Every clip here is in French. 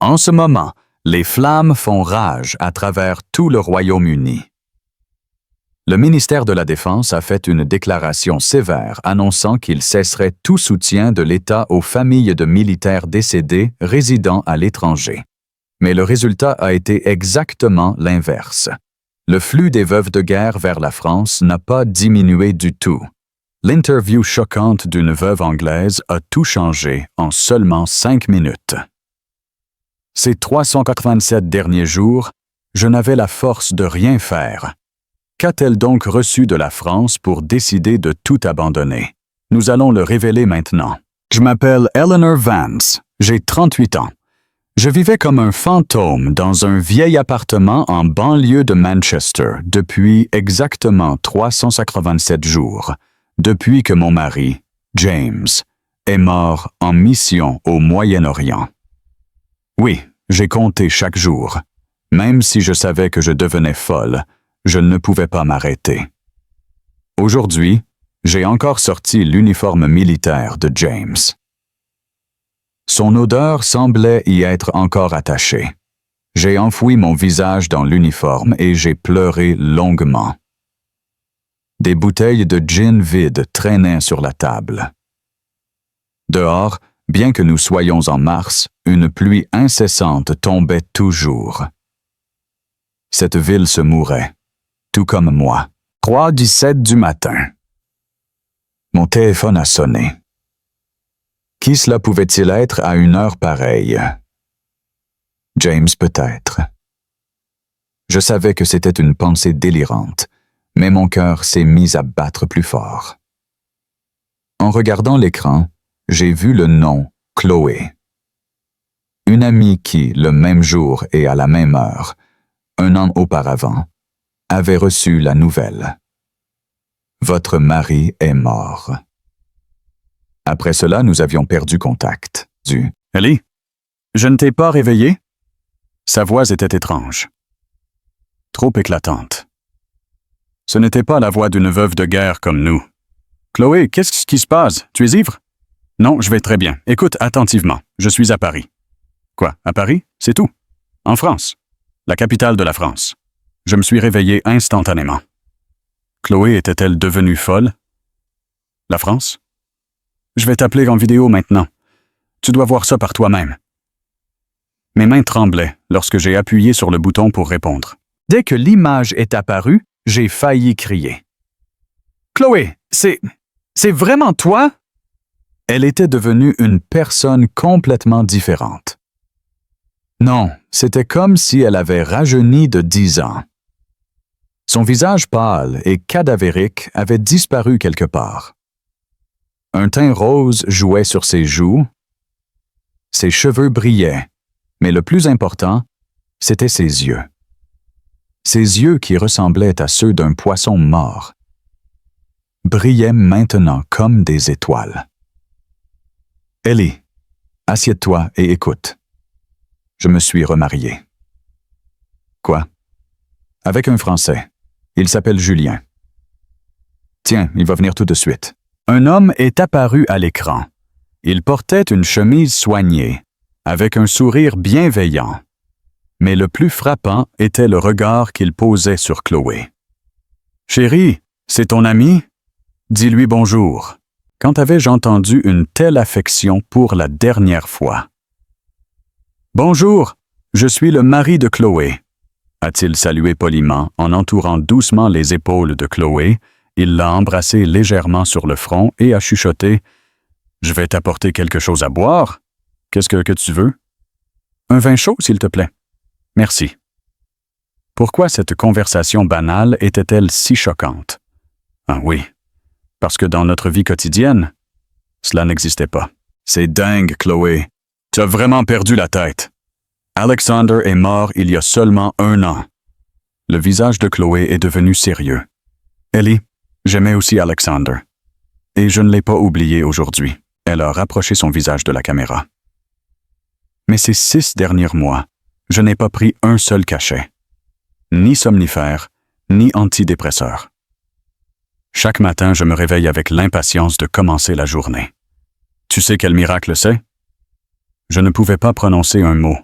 En ce moment, les flammes font rage à travers tout le Royaume-Uni. Le ministère de la Défense a fait une déclaration sévère annonçant qu'il cesserait tout soutien de l'État aux familles de militaires décédés résidant à l'étranger. Mais le résultat a été exactement l'inverse. Le flux des veuves de guerre vers la France n'a pas diminué du tout. L'interview choquante d'une veuve anglaise a tout changé en seulement 5 minutes. Ces 387 derniers jours, je n'avais la force de rien faire. Qu'a-t-elle donc reçu de la France pour décider de tout abandonner? Nous allons le révéler maintenant. Je m'appelle Eleanor Vance, j'ai 38 ans. Je vivais comme un fantôme dans un vieil appartement en banlieue de Manchester depuis exactement 387 jours, depuis que mon mari, James, est mort en mission au Moyen-Orient. Oui, j'ai compté chaque jour. Même si je savais que je devenais folle, je ne pouvais pas m'arrêter. Aujourd'hui, j'ai encore sorti l'uniforme militaire de James. Son odeur semblait y être encore attachée. J'ai enfoui mon visage dans l'uniforme et j'ai pleuré longuement. Des bouteilles de gin vides traînaient sur la table. Dehors, bien que nous soyons en mars, une pluie incessante tombait toujours. Cette ville se mourait, tout comme moi. 3:17 du matin. Mon téléphone a sonné. Qui cela pouvait-il être à une heure pareille? James peut-être. Je savais que c'était une pensée délirante, mais mon cœur s'est mis à battre plus fort. En regardant l'écran, j'ai vu le nom Chloé. Une amie qui, le même jour et à la même heure, un an auparavant, avait reçu la nouvelle. Votre mari est mort. Après cela, nous avions perdu contact. Ellie, je ne t'ai pas réveillée? Sa voix était étrange. Trop éclatante. Ce n'était pas la voix d'une veuve de guerre comme nous. Chloé, qu'est-ce qui se passe? Tu es ivre? Non, je vais très bien. Écoute attentivement. Je suis à Paris. Quoi, à Paris? C'est tout. En France. La capitale de la France. Je me suis réveillé instantanément. Chloé était-elle devenue folle? La France? Je vais t'appeler en vidéo maintenant. Tu dois voir ça par toi-même. Mes mains tremblaient lorsque j'ai appuyé sur le bouton pour répondre. Dès que l'image est apparue, j'ai failli crier. Chloé, c'est vraiment toi? Elle était devenue une personne complètement différente. Non, c'était comme si elle avait rajeuni de 10 ans. Son visage pâle et cadavérique avait disparu quelque part. Un teint rose jouait sur ses joues, ses cheveux brillaient, mais le plus important, c'était ses yeux. Ses yeux qui ressemblaient à ceux d'un poisson mort, brillaient maintenant comme des étoiles. Ellie, assieds-toi et écoute. Je me suis remarié. Quoi? Avec un Français. Il s'appelle Julien. Tiens, il va venir tout de suite. Un homme est apparu à l'écran. Il portait une chemise soignée, avec un sourire bienveillant. Mais le plus frappant était le regard qu'il posait sur Chloé. « Chérie, c'est ton ami? Dis-lui bonjour. » Quand avais-je entendu une telle affection pour la dernière fois? « Bonjour, je suis le mari de Chloé. » a-t-il salué poliment en entourant doucement les épaules de Chloé. Il l'a embrassée légèrement sur le front et a chuchoté « Je vais t'apporter quelque chose à boire. Qu'est-ce que tu veux? Un vin chaud, s'il te plaît. Merci. » Pourquoi cette conversation banale était-elle si choquante? Ah oui, parce que dans notre vie quotidienne, cela n'existait pas. C'est dingue, Chloé. Tu as vraiment perdu la tête. Alexander est mort il y a seulement 1 an. Le visage de Chloé est devenu sérieux. Ellie, j'aimais aussi Alexander. Et je ne l'ai pas oublié aujourd'hui. Elle a rapproché son visage de la caméra. Mais ces 6 derniers mois, je n'ai pas pris un seul cachet. Ni somnifère, ni antidépresseur. Chaque matin, je me réveille avec l'impatience de commencer la journée. Tu sais quel miracle c'est? Je ne pouvais pas prononcer un mot,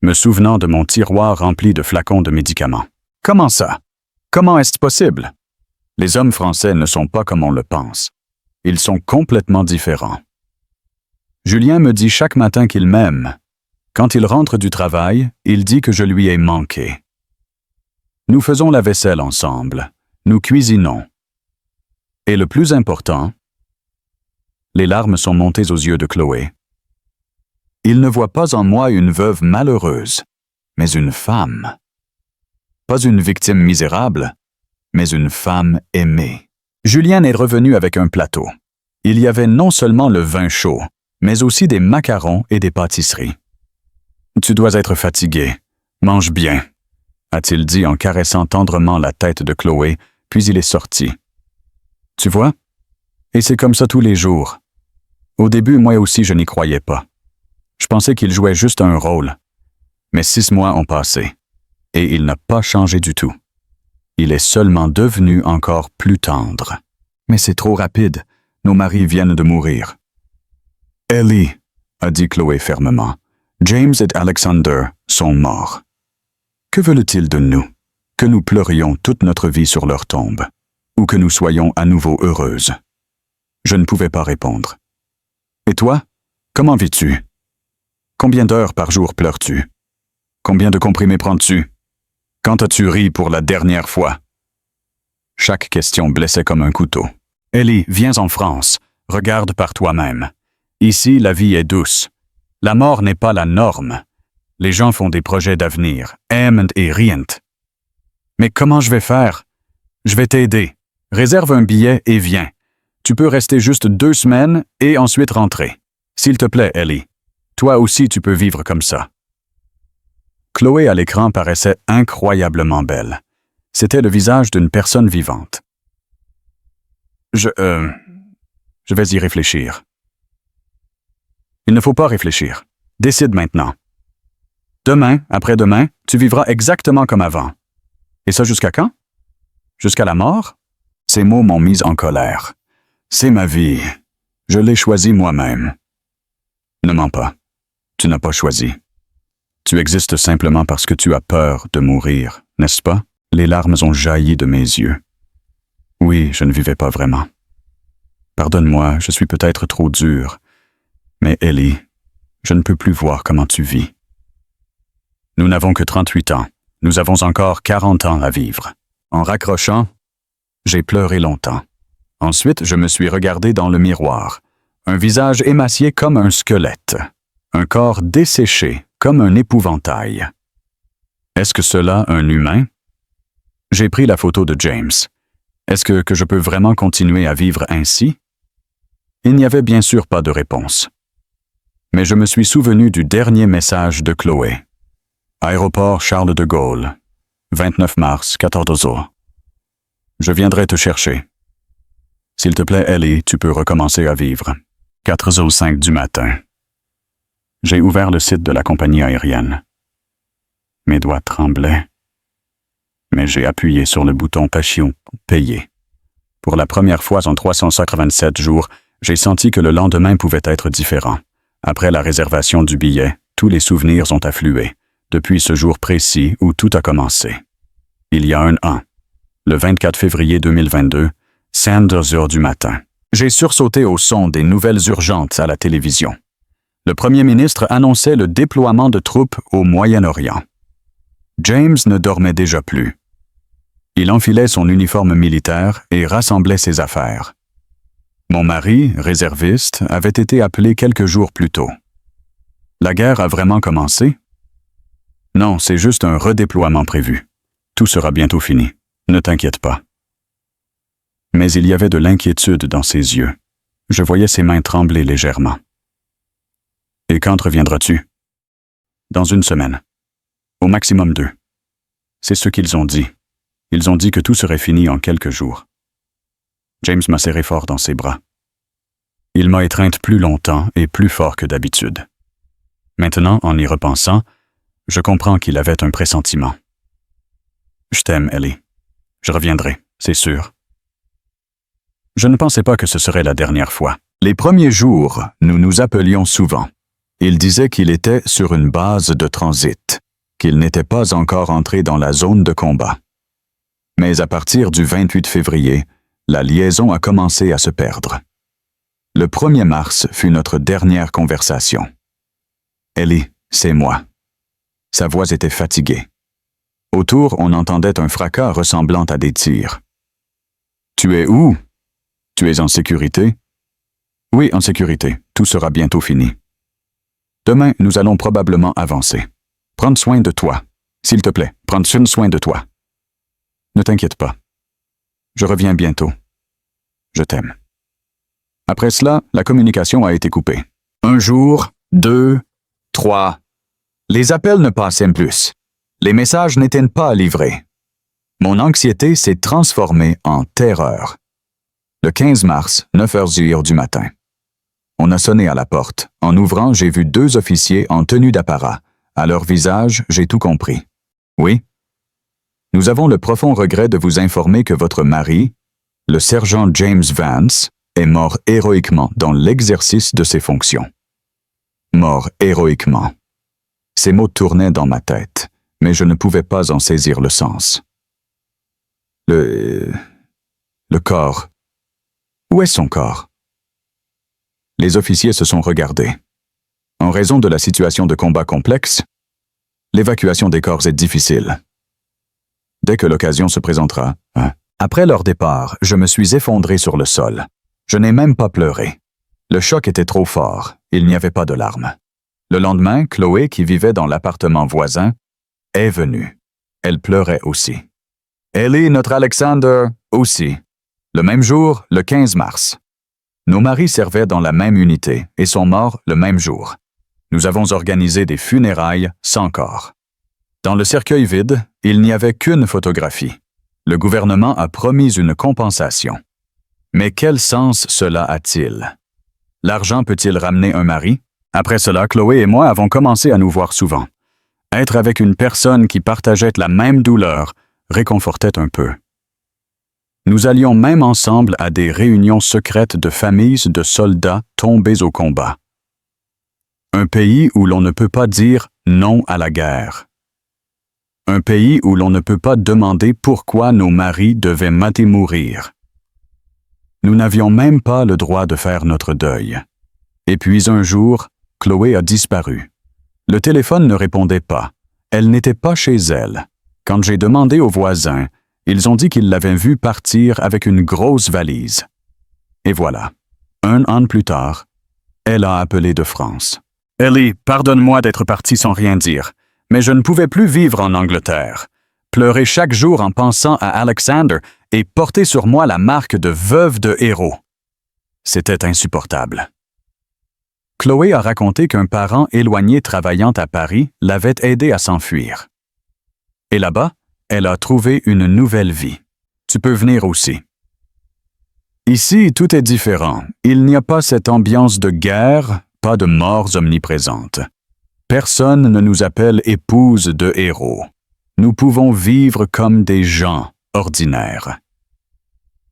me souvenant de mon tiroir rempli de flacons de médicaments. Comment ça? Comment est-ce possible? Les hommes français ne sont pas comme on le pense. Ils sont complètement différents. Julien me dit chaque matin qu'il m'aime. Quand il rentre du travail, il dit que je lui ai manqué. Nous faisons la vaisselle ensemble. Nous cuisinons. Et le plus important, les larmes sont montées aux yeux de Chloé. Il ne voit pas en moi une veuve malheureuse, mais une femme. Pas une victime misérable, mais une femme aimée. Julien est revenu avec un plateau. Il y avait non seulement le vin chaud, mais aussi des macarons et des pâtisseries. « Tu dois être fatigué. Mange bien », a-t-il dit en caressant tendrement la tête de Chloé, puis il est sorti. « Tu vois? Et c'est comme ça tous les jours. Au début, moi aussi, je n'y croyais pas. Je pensais qu'il jouait juste un rôle. Mais 6 mois ont passé, et il n'a pas changé du tout. Il est seulement devenu encore plus tendre. Mais c'est trop rapide. Nos maris viennent de mourir. « Ellie, » a dit Chloé fermement, « James et Alexander sont morts. Que veulent-ils de nous? Que nous pleurions toute notre vie sur leur tombe, ou que nous soyons à nouveau heureuses? » Je ne pouvais pas répondre. « Et toi? Comment vis-tu? Combien d'heures par jour pleures-tu? Combien de comprimés prends-tu? Quand as-tu ri pour la dernière fois? » Chaque question blessait comme un couteau. « Ellie, viens en France. Regarde par toi-même. Ici, la vie est douce. La mort n'est pas la norme. Les gens font des projets d'avenir, aiment et rient. Mais comment je vais faire? Je vais t'aider. Réserve un billet et viens. Tu peux rester juste 2 semaines et ensuite rentrer. S'il te plaît, Ellie. Toi aussi, tu peux vivre comme ça. » Chloé à l'écran paraissait incroyablement belle. C'était le visage d'une personne vivante. Je vais y réfléchir. Il ne faut pas réfléchir. Décide maintenant. Demain, après-demain, tu vivras exactement comme avant. Et ça jusqu'à quand? Jusqu'à la mort? Ces mots m'ont mise en colère. C'est ma vie. Je l'ai choisie moi-même. Ne mens pas. Tu n'as pas choisi. Tu existes simplement parce que tu as peur de mourir, n'est-ce pas? Les larmes ont jailli de mes yeux. Oui, je ne vivais pas vraiment. Pardonne-moi, je suis peut-être trop dur. Mais Ellie, je ne peux plus voir comment tu vis. Nous n'avons que 38 ans. Nous avons encore 40 ans à vivre. En raccrochant, j'ai pleuré longtemps. Ensuite, je me suis regardé dans le miroir. Un visage émacié comme un squelette. Un corps desséché comme un épouvantail. Est-ce que cela un humain? J'ai pris la photo de James. Est-ce que je peux vraiment continuer à vivre ainsi? Il n'y avait bien sûr pas de réponse. Mais je me suis souvenu du dernier message de Chloé. Aéroport Charles de Gaulle, 29 mars, 14h. Je viendrai te chercher. S'il te plaît, Ellie, tu peux recommencer à vivre. 4h05 du matin. J'ai ouvert le site de la compagnie aérienne. Mes doigts tremblaient. Mais j'ai appuyé sur le bouton Passion, payer. Pour la première fois en 387 jours, j'ai senti que le lendemain pouvait être différent. Après la réservation du billet, tous les souvenirs ont afflué, depuis ce jour précis où tout a commencé. Il y a un an, le 24 février 2022, 5h du matin. J'ai sursauté au son des nouvelles urgentes à la télévision. Le premier ministre annonçait le déploiement de troupes au Moyen-Orient. James ne dormait déjà plus. Il enfilait son uniforme militaire et rassemblait ses affaires. Mon mari, réserviste, avait été appelé quelques jours plus tôt. La guerre a vraiment commencé? Non, c'est juste un redéploiement prévu. Tout sera bientôt fini. Ne t'inquiète pas. Mais il y avait de l'inquiétude dans ses yeux. Je voyais ses mains trembler légèrement. Et quand reviendras-tu? Dans 1 semaine. Au maximum 2. C'est ce qu'ils ont dit. Ils ont dit que tout serait fini en quelques jours. James m'a serré fort dans ses bras. Il m'a étreinte plus longtemps et plus fort que d'habitude. Maintenant, en y repensant, je comprends qu'il avait un pressentiment. Je t'aime, Ellie. Je reviendrai, c'est sûr. Je ne pensais pas que ce serait la dernière fois. Les premiers jours, nous nous appelions souvent. Il disait qu'il était sur une base de transit. qu'il n'était pas encore entré dans la zone de combat. Mais à partir du 28 février, la liaison a commencé à se perdre. Le 1er mars fut notre dernière conversation. Ellie, c'est moi. Sa voix était fatiguée. Autour, on entendait un fracas ressemblant à des tirs. « Tu es où? Tu es en sécurité? » « Oui, en sécurité. Tout sera bientôt fini. Demain, nous allons probablement avancer. Prends soin de toi. S'il te plaît, prends soin de toi. Ne t'inquiète pas. Je reviens bientôt. Je t'aime. » Après cela, la communication a été coupée. 1 jour, 2, 3. Les appels ne passaient plus. Les messages n'étaient pas livrés. Mon anxiété s'est transformée en terreur. Le 15 mars, 9h du matin. On a sonné à la porte. En ouvrant, j'ai vu 2 officiers en tenue d'apparat. À leur visage, j'ai tout compris. « Oui. Nous avons le profond regret de vous informer que votre mari, le sergent James Vance, est mort héroïquement dans l'exercice de ses fonctions. » Mort héroïquement. Ces mots tournaient dans ma tête, mais je ne pouvais pas en saisir le sens. Le corps. Où est son corps? Les officiers se sont regardés. En raison de la situation de combat complexe, l'évacuation des corps est difficile. Dès que l'occasion se présentera. Après leur départ, je me suis effondré sur le sol. Je n'ai même pas pleuré. Le choc était trop fort, il n'y avait pas de larmes. Le lendemain, Chloé, qui vivait dans l'appartement voisin, est venue. Elle pleurait aussi. Ellie, notre Alexander, aussi. Le même jour, le 15 mars. Nos maris servaient dans la même unité et sont morts le même jour. Nous avons organisé des funérailles sans corps. Dans le cercueil vide, il n'y avait qu'une photographie. Le gouvernement a promis une compensation. Mais quel sens cela a-t-il? L'argent peut-il ramener un mari? Après cela, Chloé et moi avons commencé à nous voir souvent. Être avec une personne qui partageait la même douleur réconfortait un peu. Nous allions même ensemble à des réunions secrètes de familles de soldats tombés au combat. Un pays où l'on ne peut pas dire non à la guerre. Un pays où l'on ne peut pas demander pourquoi nos maris devaient mater mourir. Nous n'avions même pas le droit de faire notre deuil. Et puis un jour, Chloé a disparu. Le téléphone ne répondait pas. Elle n'était pas chez elle. Quand j'ai demandé aux voisins, ils ont dit qu'ils l'avaient vue partir avec une grosse valise. Et voilà, 1 an plus tard, elle a appelé de France. « Ellie, pardonne-moi d'être partie sans rien dire, mais je ne pouvais plus vivre en Angleterre. Pleurer chaque jour en pensant à Alexander et porter sur moi la marque de veuve de héros. C'était insupportable. » Chloé a raconté qu'un parent éloigné travaillant à Paris l'avait aidé à s'enfuir. Et là-bas, elle a trouvé une nouvelle vie. Tu peux venir aussi. Ici, tout est différent. Il n'y a pas cette ambiance de guerre, pas de morts omniprésentes. Personne ne nous appelle épouses de héros. Nous pouvons vivre comme des gens ordinaires.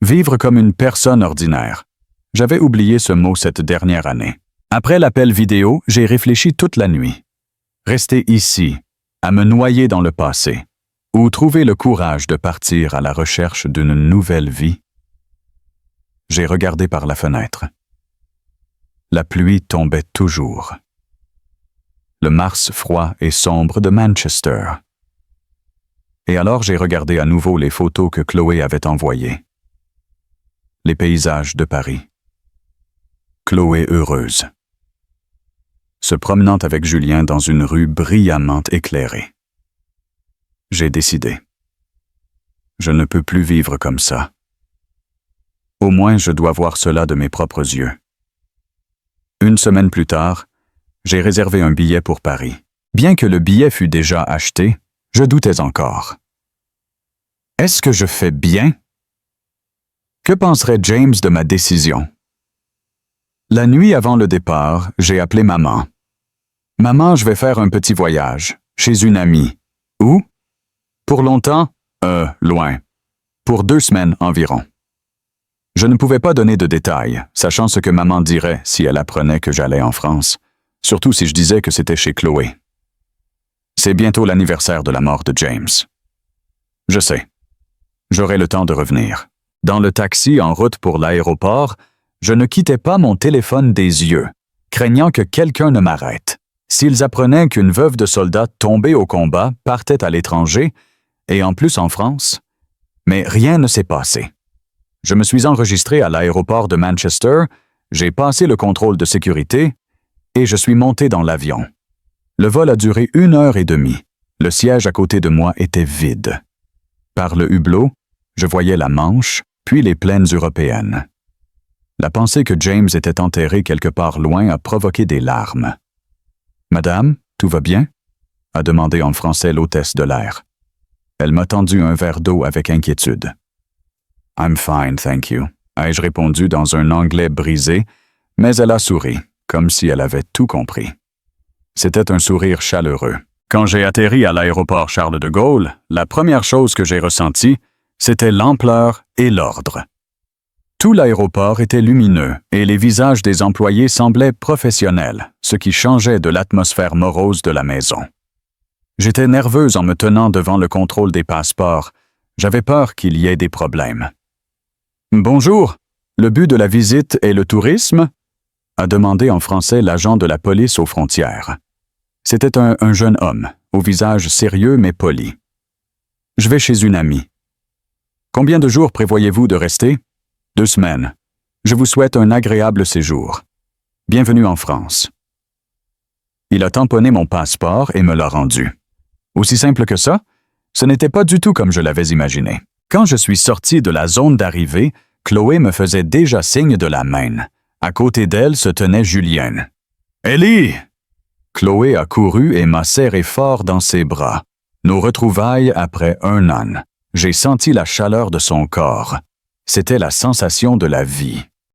Vivre comme une personne ordinaire. J'avais oublié ce mot cette dernière année. Après l'appel vidéo, j'ai réfléchi toute la nuit. Rester ici, à me noyer dans le passé, ou trouver le courage de partir à la recherche d'une nouvelle vie. J'ai regardé par la fenêtre. La pluie tombait toujours. Le mars froid et sombre de Manchester. Et alors j'ai regardé à nouveau les photos que Chloé avait envoyées. Les paysages de Paris. Chloé heureuse. Se promenant avec Julien dans une rue brillamment éclairée. J'ai décidé. Je ne peux plus vivre comme ça. Au moins, je dois voir cela de mes propres yeux. 1 semaine plus tard, j'ai réservé un billet pour Paris. Bien que le billet fût déjà acheté, je doutais encore. Est-ce que je fais bien? Que penserait James de ma décision? La nuit avant le départ, j'ai appelé maman. « Maman, je vais faire un petit voyage, chez une amie. » « Où? » « Pour longtemps? Loin. Pour 2 semaines environ. » Je ne pouvais pas donner de détails, sachant ce que maman dirait si elle apprenait que j'allais en France, surtout si je disais que c'était chez Chloé. C'est bientôt l'anniversaire de la mort de James. Je sais. J'aurai le temps de revenir. Dans le taxi en route pour l'aéroport, je ne quittais pas mon téléphone des yeux, craignant que quelqu'un ne m'arrête. S'ils apprenaient qu'une veuve de soldat tombée au combat partait à l'étranger, et en plus en France, mais rien ne s'est passé. Je me suis enregistré à l'aéroport de Manchester, j'ai passé le contrôle de sécurité, et je suis monté dans l'avion. Le vol a duré 1h30. Le siège à côté de moi était vide. Par le hublot, je voyais la Manche, puis les plaines européennes. La pensée que James était enterré quelque part loin a provoqué des larmes. « Madame, tout va bien ?» a demandé en français l'hôtesse de l'air. Elle m'a tendu un verre d'eau avec inquiétude. « I'm fine, thank you », ai-je répondu dans un anglais brisé, mais elle a souri, comme si elle avait tout compris. C'était un sourire chaleureux. Quand j'ai atterri à l'aéroport Charles de Gaulle, la première chose que j'ai ressentie, c'était l'ampleur et l'ordre. Tout l'aéroport était lumineux et les visages des employés semblaient professionnels, ce qui changeait de l'atmosphère morose de la maison. J'étais nerveuse en me tenant devant le contrôle des passeports. J'avais peur qu'il y ait des problèmes. « Bonjour, le but de la visite est le tourisme ?» a demandé en français l'agent de la police aux frontières. C'était un jeune homme, au visage sérieux mais poli. « Je vais chez une amie. »« Combien de jours prévoyez-vous de rester ?»« 2 semaines. Je vous souhaite un agréable séjour. Bienvenue en France. » Il a tamponné mon passeport et me l'a rendu. Aussi simple que ça, ce n'était pas du tout comme je l'avais imaginé. Quand je suis sorti de la zone d'arrivée, Chloé me faisait déjà signe de la main. À côté d'elle se tenait Julienne. « Ellie !» Chloé a couru et m'a serré fort dans ses bras. Nos retrouvailles après 1 an. J'ai senti la chaleur de son corps. C'était la sensation de la vie.